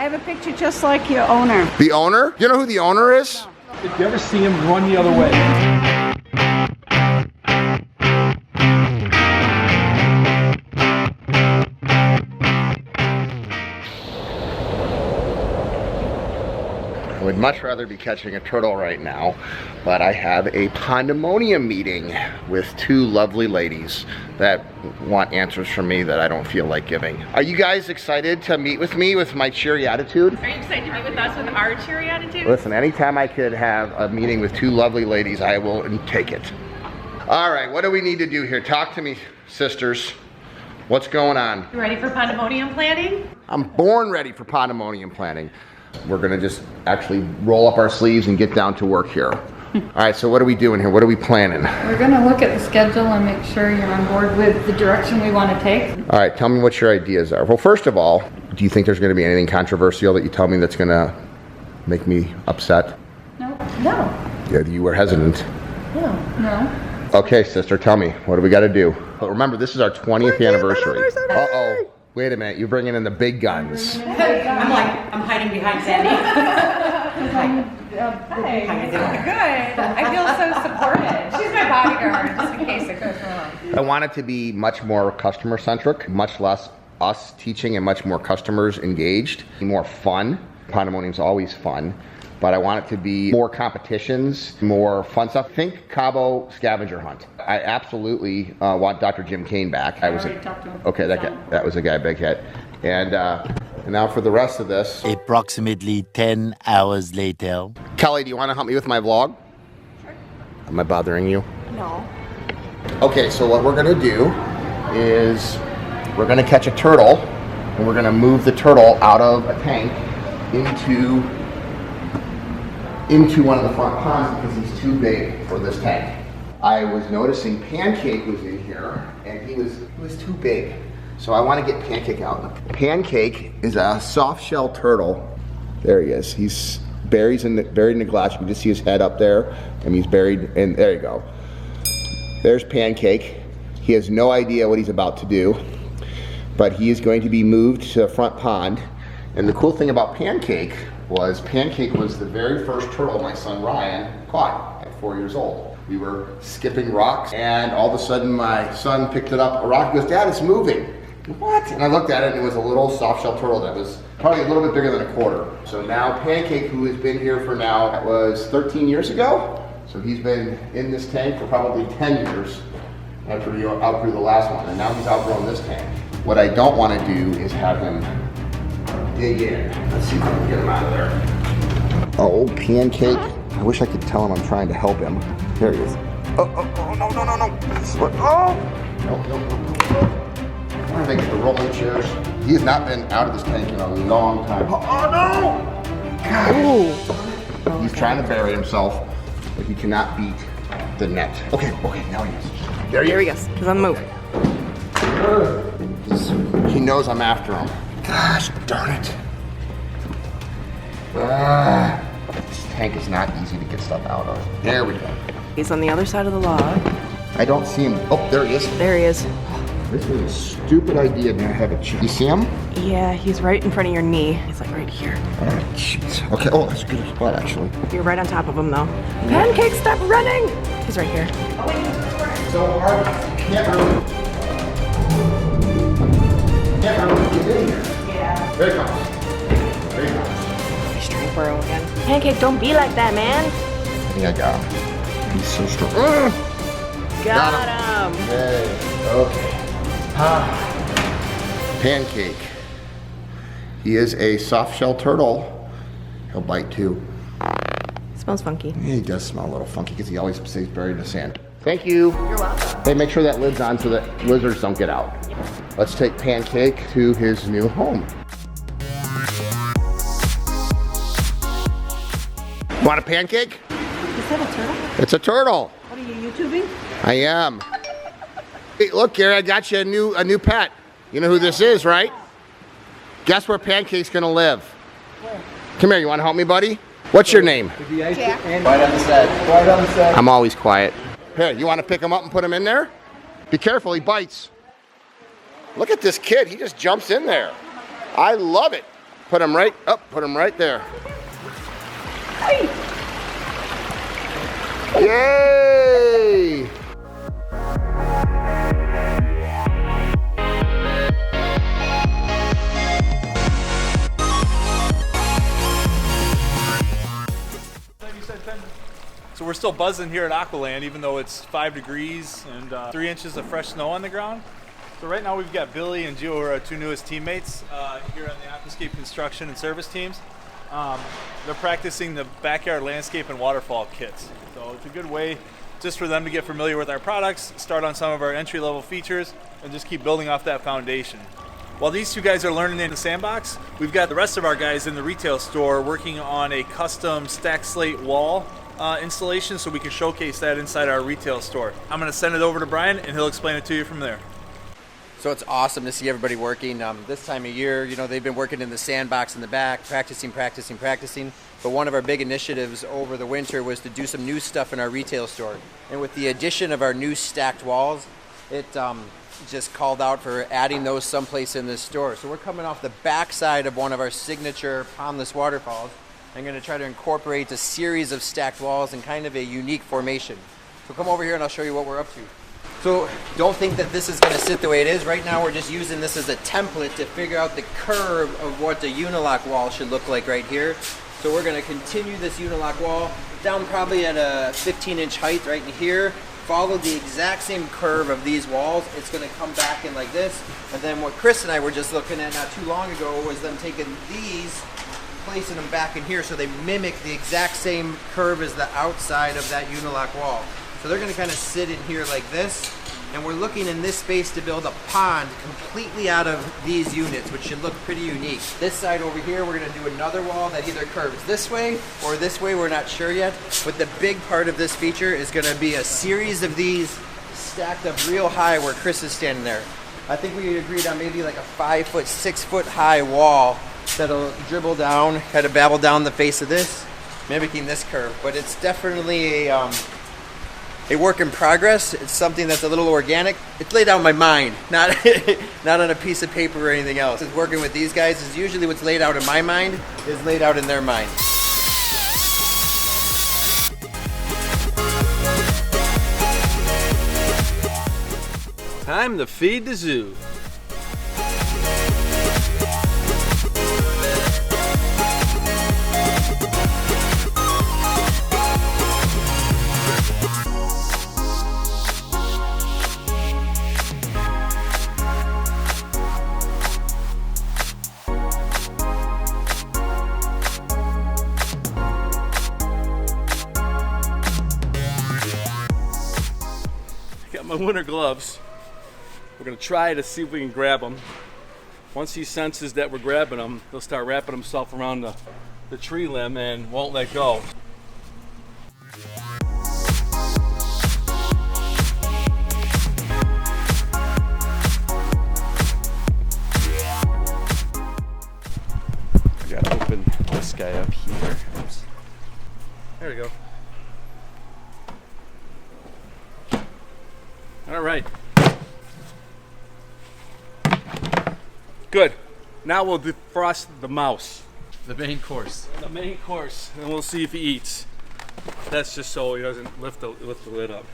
have a picture just like your owner. The owner? You know who the owner is? If you ever see him, run the other way. I would much rather be catching a turtle right now, but I have a pandemonium meeting with two lovely ladies that want answers from me that I don't feel like giving. Are you guys excited to meet with me with my cheery attitude? Are you excited to meet with us with our cheery attitude? Listen, anytime I could have a meeting with two lovely ladies, I will take it. All right, what do we need to do here? Talk to me, sisters. What's going on? You ready for pandemonium planning? I'm born ready for pandemonium planning. We're gonna just actually roll up our sleeves and get down to work here. All right, so what are we doing here? What are we planning? We're gonna look at the schedule and make sure you're on board with the direction we want to take. All right, tell me what your ideas are. Well, first of all, do you think there's gonna be anything controversial that you tell me that's gonna make me upset? No. Yeah, you were hesitant. No. Okay, sister, tell me, what do we gotta do? But remember, this is our 20th anniversary. Uh-oh, wait a minute, you're bringing in the big guns. I'm hiding behind Sandy. Hi. Good. I feel so supported. She's my bodyguard, just in case it goes wrong. I want it to be much more customer-centric, much less us teaching and much more customers engaged, more fun. Pandemonium's always fun, but I want it to be more competitions, more fun stuff. Think Cabo scavenger hunt. I absolutely want Dr. Jim Kane back. I already talked to him. Okay, that was a guy, big hit. And now for the rest of this. Approximately 10 hours later. Kelly, do you want to help me with my vlog? Sure. Am I bothering you? No. Okay, so what we're gonna do is we're gonna catch a turtle and we're gonna move the turtle out of a tank into one of the front ponds because he's too big for this tank. I was noticing Pancake was in here and he was too big. So I want to get Pancake out. Pancake is a soft shell turtle. There he is. He's buried in the glass. You can just see his head up there and he's buried in, there you go. There's Pancake. He has no idea what he's about to do, but he is going to be moved to the front pond. And the cool thing about Pancake was the very first turtle my son Ryan caught at 4 years old. We were skipping rocks and all of a sudden my son picked it up, a rock, he goes, "Dad, it's moving." What? And I looked at it and it was a little soft shell turtle that was probably a little bit bigger than a quarter. So now Pancake, who has been here for now, that was 13 years ago. So he's been in this tank for probably 10 years after he outgrew the last one. And now he's outgrown this tank. What I don't want to do is have him dig in. Let's see if I can get him out of there. Oh, Pancake. I wish I could tell him I'm trying to help him. There he is. Oh, no. No. I think it's the rolling chairs. He has not been out of this tank in a long time. Oh no! God. He's trying to bury himself, but he cannot beat the net. Okay, now he is. There he goes. He's on the move. He knows I'm after him. Gosh darn it. This tank is not easy to get stuff out of. There we go. He's on the other side of the log. I don't see him. Oh, there he is. There he is. This was a stupid idea to have a cheat. You see him? Yeah, he's right in front of your knee. He's like right here. Jeez. Okay, oh, that's a good spot actually. You're right on top of him though. Pancake, stop running! He's right here. So hard, can't really get in here. Yeah. There he comes. He's trying to burrow again. Pancake, don't be like that, man. I think I got him. He's so strong. Got him. Yay. Okay. Pancake. He is a soft shell turtle. He'll bite too. Smells funky. Yeah, he does smell a little funky because he always stays buried in the sand. Thank you. You're welcome. Hey, make sure that lid's on so that lizards don't get out. Let's take Pancake to his new home. Want a pancake? Is that a turtle? It's a turtle. What are you, YouTubing? I am. Hey, look, Gary, I got you a new pet. You know who this is, right? Guess where Pancake's gonna live? Where? Come here, you wanna help me, buddy? What's your name? Jack. Right on the set. Right on the set. I'm always quiet. Here, you wanna pick him up and put him in there? Be careful, he bites. Look at this kid, he just jumps in there. I love it. Put them right up, put them right there. Yay! So we're still buzzing here at Aqualand, even though it's 5 degrees and 3 inches of fresh snow on the ground. So right now we've got Billy and Gio, who are our 2 newest teammates here on the Aquascape construction and service teams. They're practicing the backyard landscape and waterfall kits. So it's a good way just for them to get familiar with our products, start on some of our entry-level features, and just keep building off that foundation. While these 2 guys are learning in the sandbox, we've got the rest of our guys in the retail store working on a custom stack slate wall installation so we can showcase that inside our retail store. I'm going to send it over to Brian and he'll explain it to you from there. So it's awesome to see everybody working. This time of year, you know, they've been working in the sandbox in the back, practicing. But one of our big initiatives over the winter was to do some new stuff in our retail store. And with the addition of our new stacked walls, it just called out for adding those someplace in this store. So we're coming off the back side of one of our signature pondless waterfalls. I'm going to try to incorporate a series of stacked walls in kind of a unique formation. So come over here and I'll show you what we're up to. So don't think that this is going to sit the way it is. Right now we're just using this as a template to figure out the curve of what the unilock wall should look like right here. So we're going to continue this unilock wall down probably at a 15-inch height right in here. Follow the exact same curve of these walls. It's going to come back in like this. And then what Chris and I were just looking at not too long ago was them taking these, placing them back in here so they mimic the exact same curve as the outside of that unilock wall. So they're going to kind of sit in here like this, and we're looking in this space to build a pond completely out of these units, which should look pretty unique. This side over here, we're going to do another wall that either curves this way or this way, we're not sure yet. But the big part of this feature is going to be a series of these stacked up real high where Chris is standing there. I think we agreed on maybe like a 5 foot, 6 foot high wall that'll dribble down, kind of babble down the face of this, mimicking this curve. But it's definitely a work in progress. It's something that's a little organic. It's laid out in my mind, not on a piece of paper or anything else. It's working with these guys is usually what's laid out in my mind is laid out in their mind. Time to feed the zoo. Got my winter gloves. We're gonna try to see if we can grab him. Once he senses that we're grabbing him, he'll start wrapping himself around the tree limb and won't let go. I gotta open this guy up here. Oops. There we go. All right. Good. Now we'll defrost the mouse. The main course. The main course, and we'll see if he eats. That's just so he doesn't lift the lid up.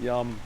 Yum.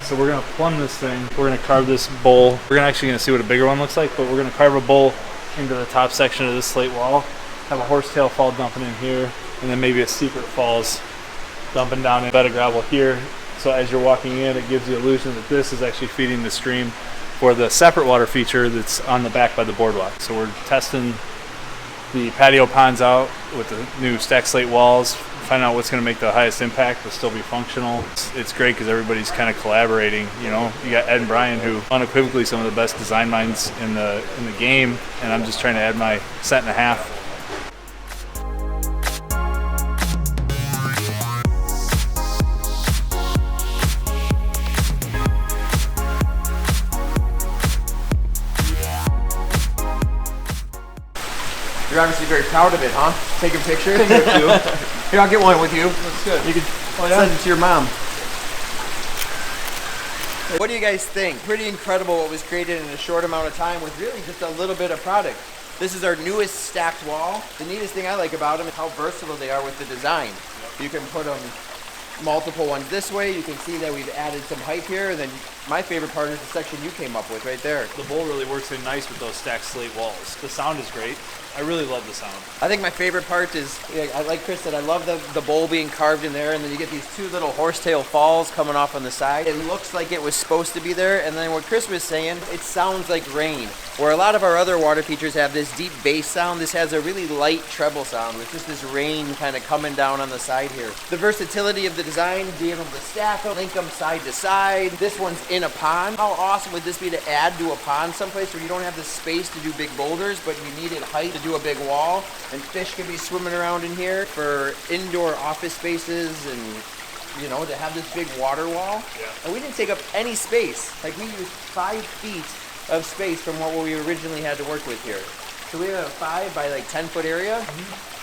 So we're gonna plumb this thing. We're gonna carve this bowl. We're actually gonna see what a bigger one looks like, but we're gonna carve a bowl into the top section of this slate wall. Have a horsetail fall dumping in here, and then maybe a secret falls dumping down in a bed of gravel here. So as you're walking in, it gives the illusion that this is actually feeding the stream for the separate water feature that's on the back by the boardwalk. So we're testing the patio ponds out with the new stack slate walls, find out what's going to make the highest impact but still be functional. It's great because everybody's kind of collaborating. You know, you got Ed and Brian, who unequivocally some of the best design minds in the game, and I'm just trying to add my cent and a half. You're obviously very proud of it, huh? Taking pictures? Here, I'll get one with you. That's good. You can send it to your mom. What do you guys think? Pretty incredible what was created in a short amount of time with really just a little bit of product. This is our newest stacked wall. The neatest thing I like about them is how versatile they are with the design. You can put them multiple ones this way. You can see that we've added some height here. And then my favorite part is the section you came up with right there. The bowl really works in nice with those stacked slate walls. The sound is great. I really love the sound. I think my favorite part is, like Chris said, I love the bowl being carved in there, and then you get these two little horsetail falls coming off on the side. It looks like it was supposed to be there, and then what Chris was saying, it sounds like rain. Where a lot of our other water features have this deep bass sound, this has a really light treble sound with just this rain kind of coming down on the side here. The versatility of the design, being able to stack them, link them side to side. This one's in a pond. How awesome would this be to add to a pond someplace where you don't have the space to do big boulders, but you needed height to do a big wall, and fish can be swimming around in here for indoor office spaces, and you know, to have this big water wall. Yeah. And we didn't take up any space. Like, we used 5 feet of space from what we originally had to work with here. So we have a 5 by like 10 foot area,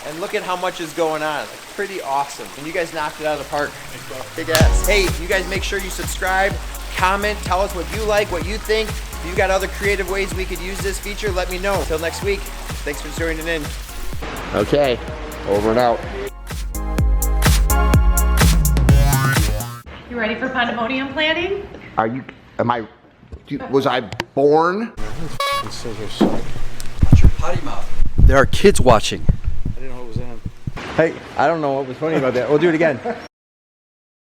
and look at how much is going on. Like, pretty awesome. And you guys knocked it out of the park. Big ass. Hey, you guys make sure you subscribe, comment, tell us what you like, what you think. If you got other creative ways we could use this feature, let me know. Until next week, thanks for joining in. Okay, over and out. You ready for pandemonium planning? Was I born? Watch your potty mouth. There are kids watching. I didn't know it was in. Hey, I don't know what was funny about that. We'll do it again.